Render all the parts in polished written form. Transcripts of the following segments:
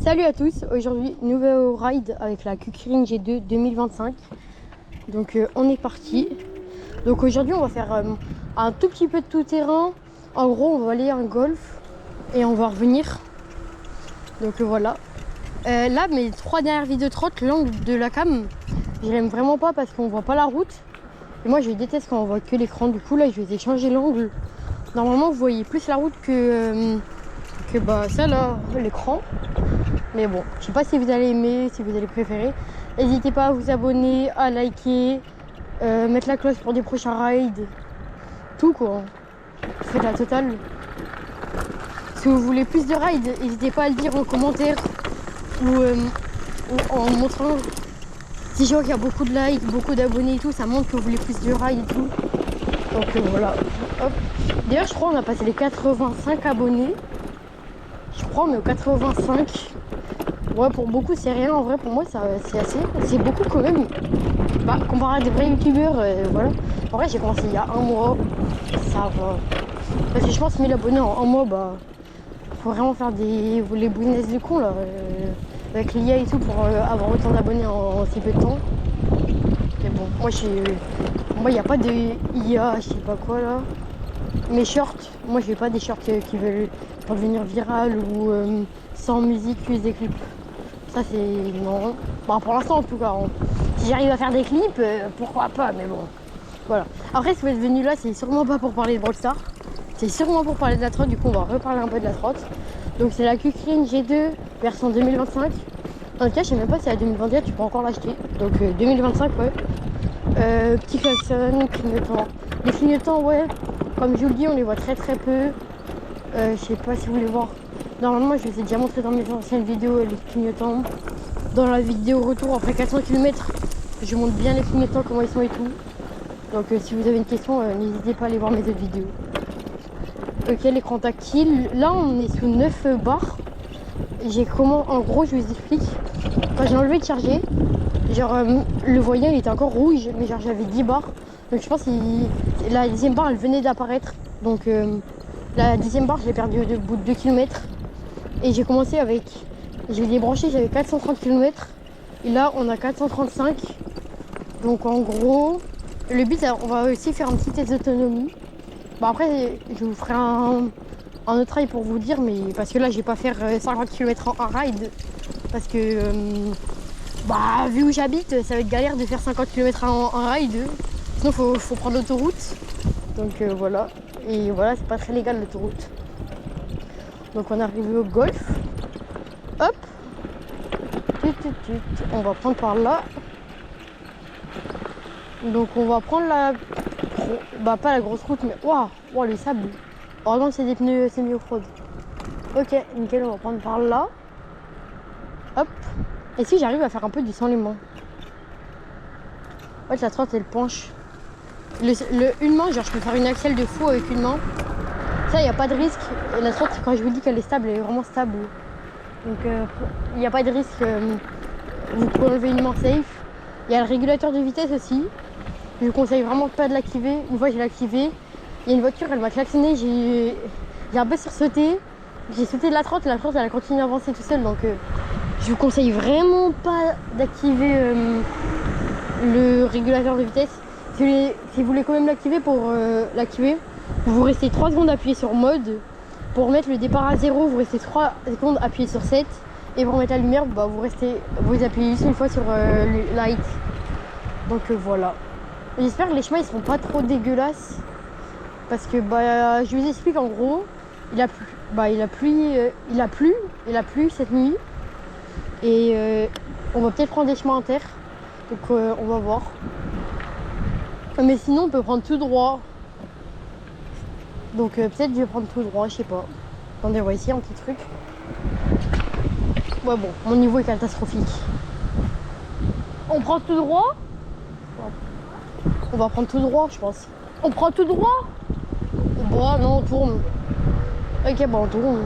Salut à tous, aujourd'hui nouveau ride avec la Kukrin G2 2025. Donc on est parti. Donc aujourd'hui on va faire un tout petit peu de tout terrain. En gros on va aller à un golf et on va revenir. Donc voilà. Là mes 3 dernières vidéos de trotte, l'angle de la cam, je l'aime vraiment pas parce qu'on voit pas la route. Et moi je déteste quand on voit que l'écran. Du coup là je vais changer l'angle. Normalement vous voyez plus la route que ça là, l'écran. Mais bon, je sais pas si vous allez aimer, si vous allez préférer. N'hésitez pas à vous abonner, à liker, mettre la cloche pour des prochains rides. Tout quoi. Faites la totale. Si vous voulez plus de rides, n'hésitez pas à le dire en commentaire ou en montrant. Si je vois qu'il y a beaucoup de likes, beaucoup d'abonnés et tout, ça montre que vous voulez plus de rides et tout. Donc voilà. Hop. D'ailleurs, je crois qu'on a passé les 85 abonnés. Je crois, mais aux 85. Ouais, pour beaucoup, c'est rien. En vrai, pour moi, c'est assez. C'est beaucoup quand même. Bah, comparé à des vrais youtubeurs, voilà. En vrai, j'ai commencé il y a un mois. Ça va. Parce que je pense 1000 abonnés en un mois, bah. Faut vraiment faire les bouinesses de con, là. Avec l'IA et tout, pour avoir autant d'abonnés en si peu de temps. Mais bon, moi, il n'y a pas de IA, je sais pas quoi, là. Mes shorts, moi, je fais pas des shorts qui veulent devenir viral ou sans musique, juste des clips. Ça c'est non. Bon, pour l'instant en tout cas. Si j'arrive à faire des clips, pourquoi pas, mais bon. Voilà. Après si vous êtes venu là, c'est sûrement pas pour parler de Brawl Stars. C'est sûrement pour parler de la trotte, du coup on va reparler un peu de la trotte. Donc c'est la Kukrin G2 version 2025. Dans le cas je sais même pas si à 2024 tu peux encore l'acheter. Donc 2025 ouais. Petit klaxon, clignotant. Les clignotants ouais, comme je vous le dis on les voit très peu. Je sais pas si vous voulez voir. Normalement, je vous ai déjà montré dans mes anciennes vidéos les clignotants. Dans la vidéo retour après 400 km, je montre bien les clignotants, comment ils sont et tout. Donc si vous avez une question, n'hésitez pas à aller voir mes autres vidéos. Ok, l'écran tactile. Là, on est sous 9 barres. En gros, je vous explique. Quand j'ai enlevé le chargé, genre le voyant il était encore rouge, mais genre j'avais 10 barres. Donc je pense que la 10e barre elle venait d'apparaître. Donc la 10e barre, je l'ai perdue au bout de 2 km. Et j'ai commencé avec, je l'ai débranché, j'avais 430 km. Et là, on a 435. Donc en gros, le but, on va aussi faire un petit test d'autonomie. Bon après, je vous ferai un autre ride pour vous dire, mais parce que là, je vais pas faire 50 km en ride. Parce que, vu où j'habite, ça va être galère de faire 50 km en ride. Sinon, faut prendre l'autoroute. Donc voilà. Et voilà, c'est pas très légal l'autoroute. Donc on est arrivé au golf. Hop. On va prendre par là. Donc on va prendre pas la grosse route, mais waouh, le sable. Heureusement c'est des pneus semi-off-road. Ok, nickel, on va prendre par là. Hop. Et si j'arrive à faire un peu du sans les mains. Ouais, la trotte elle penche. Une main, genre je peux faire une axelle de fou avec une main. Ça, il n'y a pas de risque. Et la trotte, quand je vous dis qu'elle est stable, elle est vraiment stable. Donc, il n'y a pas de risque. Vous pouvez enlever une main safe. Il y a le régulateur de vitesse aussi. Je vous conseille vraiment pas de l'activer. Une fois, j'ai l'activé. Il y a une voiture, elle m'a klaxonné. J'ai un peu sursauté. J'ai sauté de la trotte elle a continué à avancer tout seul. Donc, je vous conseille vraiment pas d'activer le régulateur de vitesse. Si vous voulez quand même l'activer, pour l'activer, vous restez 3 secondes appuyé sur mode. Pour mettre le départ à 0, vous restez 3 secondes appuyé sur 7. Et pour mettre la lumière, vous appuyez juste une fois sur le light. Donc voilà. J'espère que les chemins ils seront pas trop dégueulasses. Parce que je vous explique en gros, il a plu cette nuit. Et on va peut-être prendre des chemins en terre. Donc on va voir. Mais sinon on peut prendre tout droit. Donc peut-être je vais prendre tout droit, je sais pas. Attendez, on va essayer un petit truc. Ouais bon, mon niveau est catastrophique. On prend tout droit. On va prendre tout droit, je pense. On prend tout droit. Bon, non, on tourne. Ok, on tourne.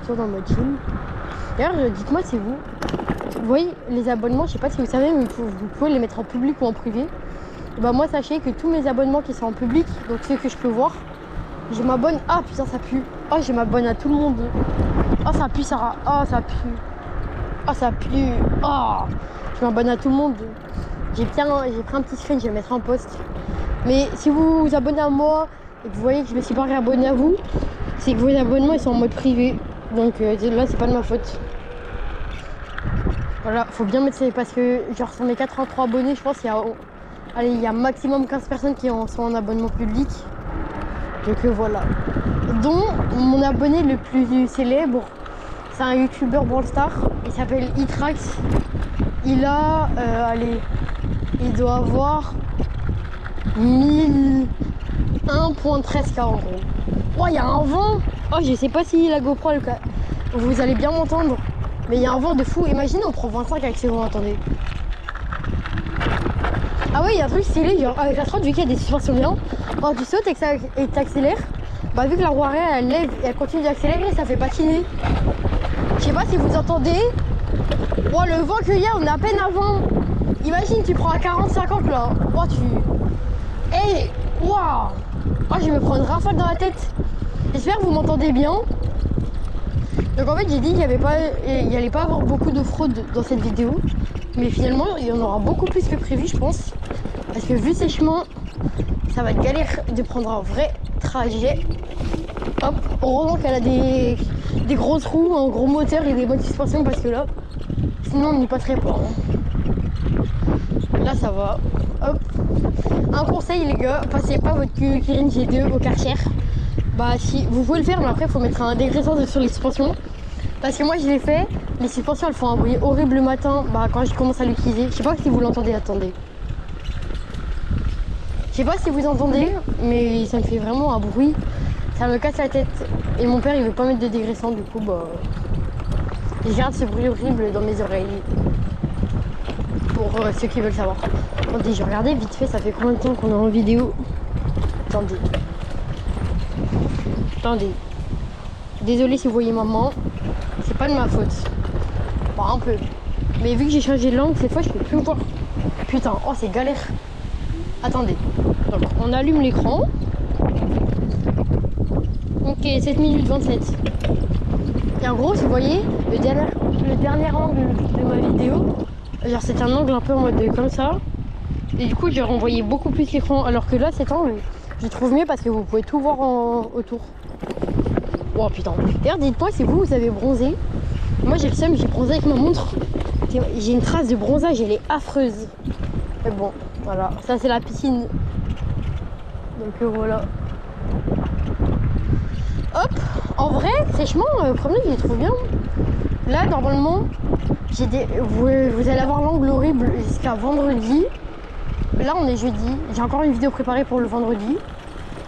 Sur dans mode chill. D'ailleurs, dites-moi si vous voyez les abonnements, je sais pas si vous savez, mais vous pouvez les mettre en public ou en privé. Moi, sachez que tous mes abonnements qui sont en public, donc ceux que je peux voir, je m'abonne. Ah putain, ça pue. Oh, je m'abonne à tout le monde. Oh, ça ça pue, Sarah. Oh, ça pue. Oh, ça pue. Oh, je m'abonne à tout le monde. J'ai pris un petit screen, je vais le mettre en post. Mais si vous vous abonnez à moi et que vous voyez que je me suis pas réabonné à vous, c'est que vos abonnements ils sont en mode privé. Donc là, c'est pas de ma faute. Voilà, faut bien mettre ça parce que genre sur mes 83 abonnés, je pense qu'il y a, allez, il y a maximum 15 personnes qui sont en abonnement public. Donc voilà. Dont mon abonné le plus célèbre, c'est un youtubeur Brawl Star. Il s'appelle Itrax. Il a, allez, il doit avoir 1.13K en gros. Oh, il y a un vent. Oh, je sais pas si la GoPro, vous allez bien m'entendre. Mais il y a un vent de fou. Imaginez, on prend 25 avec ce vent, attendez. Ah ouais, il y a un truc stylé, genre avec la trotte, vu qu'il y a des suspensions bien, quand tu sautes et que t'accélères, bah vu que la roue arrière elle lève et elle continue d'accélérer, ça fait patiner. Je sais pas si vous entendez. Oh, le vent qu'il y a, on est à peine avant. Imagine, tu prends à 40-50 là. Oh, hey, waouh. Oh, je vais me prendre une rafale dans la tête. J'espère que vous m'entendez bien. Donc en fait, j'ai dit qu'il n'y allait pas avoir beaucoup de fraude dans cette vidéo. Mais finalement, il y en aura beaucoup plus que prévu, je pense. Parce que vu ces chemins, ça va être galère de prendre un vrai trajet. Hop, heureusement qu'elle a des grosses roues, un gros moteur et des bonnes suspensions parce que là, sinon on n'y passerait pas. Là, ça va. Hop. Un conseil, les gars, passez pas votre Kirin G2 au Karcher. Bah, si vous pouvez le faire, mais après, il faut mettre un dégraisseur sur les suspensions. Parce que moi, je l'ai fait. Les suspensions, elles font un bruit horrible le matin, bah, quand je commence à l'utiliser. Je sais pas si vous l'entendez, attendez. Je sais pas si vous entendez, mais ça me fait vraiment un bruit. Ça me casse la tête. Et mon père, il veut pas mettre de dégraissant, du coup, bah... je garde ce bruit horrible dans mes oreilles. Pour ceux qui veulent savoir. Attendez, je regardais vite fait, ça fait combien de temps qu'on est en vidéo? Attendez. Attendez. Désolé si vous voyez maman. C'est pas de ma faute. Bon, un peu. Mais vu que j'ai changé de langue, cette fois je peux plus voir. Putain, oh c'est galère. Attendez. Donc on allume l'écran. Ok, 7 minutes 27. Et en gros, si vous voyez, le dernier angle de ma vidéo, genre c'est un angle un peu en mode comme ça. Et du coup, j'ai renvoyé beaucoup plus l'écran. Alors que là, cet angle, je trouve mieux parce que vous pouvez tout voir autour. Oh putain. D'ailleurs, dites-moi si vous avez bronzé. Moi, j'ai le seum, j'ai bronzé avec ma montre. J'ai une trace de bronzage, elle est affreuse. Mais bon, voilà. Ça, c'est la piscine. Donc voilà. Hop. En vrai, ces chemins, promenade, je les trouve bien. Là, normalement, vous allez avoir l'angle horrible jusqu'à vendredi. Là, on est jeudi. J'ai encore une vidéo préparée pour le vendredi.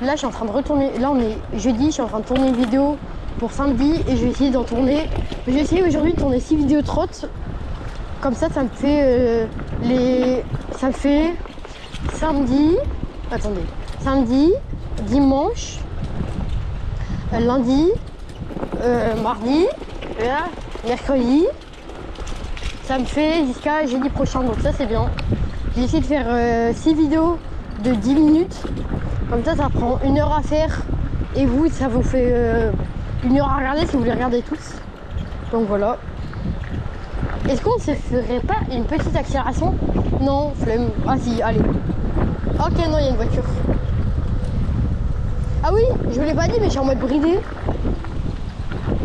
Là, je suis en train de retourner. Là, on est jeudi. Je suis en train de tourner une vidéo pour samedi et je vais essayer d'en tourner. Je vais essayer aujourd'hui de tourner 6 vidéos trottes. Comme ça, ça me fait ça me fait samedi. Attendez. Samedi, dimanche, lundi, mardi, mercredi. Ça me fait jusqu'à jeudi prochain. Donc ça, c'est bien. J'ai essayé de faire 6 vidéos de 10 minutes. Comme ça prend 1 heure à faire. Et vous, ça vous fait 1 heure à regarder si vous les regardez tous. Donc voilà. Est-ce qu'on se ferait pas une petite accélération? Non, flemme. Ah si, allez. Ok, non, il y a une voiture. Ah oui, je vous l'ai pas dit, mais je suis en mode bridé.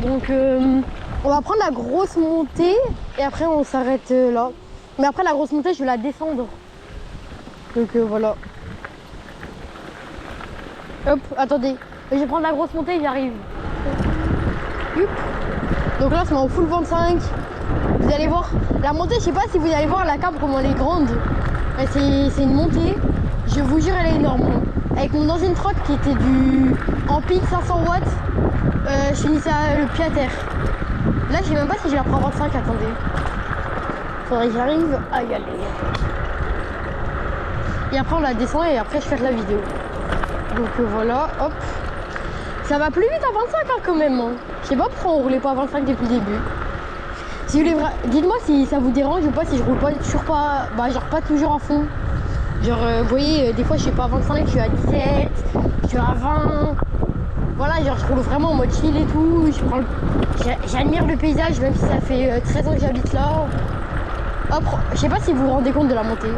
Donc on va prendre la grosse montée. Et après, on s'arrête là. Mais après la grosse montée, je vais la descendre. Donc voilà. Hop, attendez. Je vais prendre la grosse montée et j'arrive. Donc là, c'est en full 25. Vous allez voir. La montée, je sais pas si vous allez voir la carte comment elle est grande. C'est une montée. Je vous jure, elle est énorme. Avec mon ancienne trotte qui était en pic 500 watts, je finissais le pied à terre. Là, je sais même pas si je la prends 25. Attendez. Faudrait que j'arrive à y aller. Et après on la descend et après je fais la vidéo. Donc voilà, hop. Ça va plus vite à 25 hein, quand même. Hein. Je sais pas pourquoi on roulait pas à 25 depuis le début. Si dites-moi si ça vous dérange ou pas, si je roule pas toujours pas. Bah genre pas toujours à fond. Genre vous voyez, des fois je suis pas à 25, je suis à 17, je suis à 20. Voilà, genre, je roule vraiment en mode chill et tout. J'admire le paysage, même si ça fait 13 ans que j'habite là. Hop, je sais pas si vous vous rendez compte de la montée.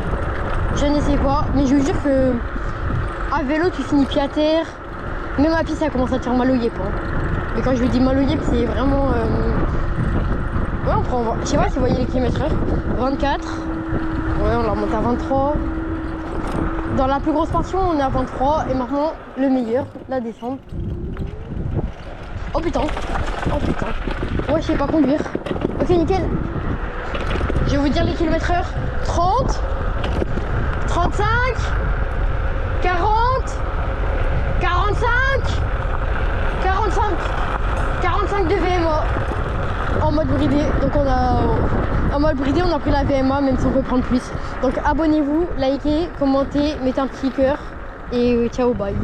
Je ne sais pas, mais je vous jure que à vélo, tu finis pied à terre. Même à pied, ça commence à te faire mal au yep. Hein. Mais quand je vous dis mal au yep, c'est vraiment... Ouais, on prend... Je sais pas si vous voyez les kilomètres/heure. 24. Ouais, on la monte à 23. Dans la plus grosse portion, on est à 23. Et maintenant, le meilleur, la descente. Oh putain. Oh putain. Ouais, je sais pas conduire. Ok, nickel. Je vais vous dire les kilomètres/heure. 30. 35. 40. 45. 45. 45 de VMA. En mode bridé. Donc en mode bridé, on a pris la VMA, même si on peut prendre plus. Donc abonnez-vous, likez, commentez, mettez un petit cœur. Et ciao, bye.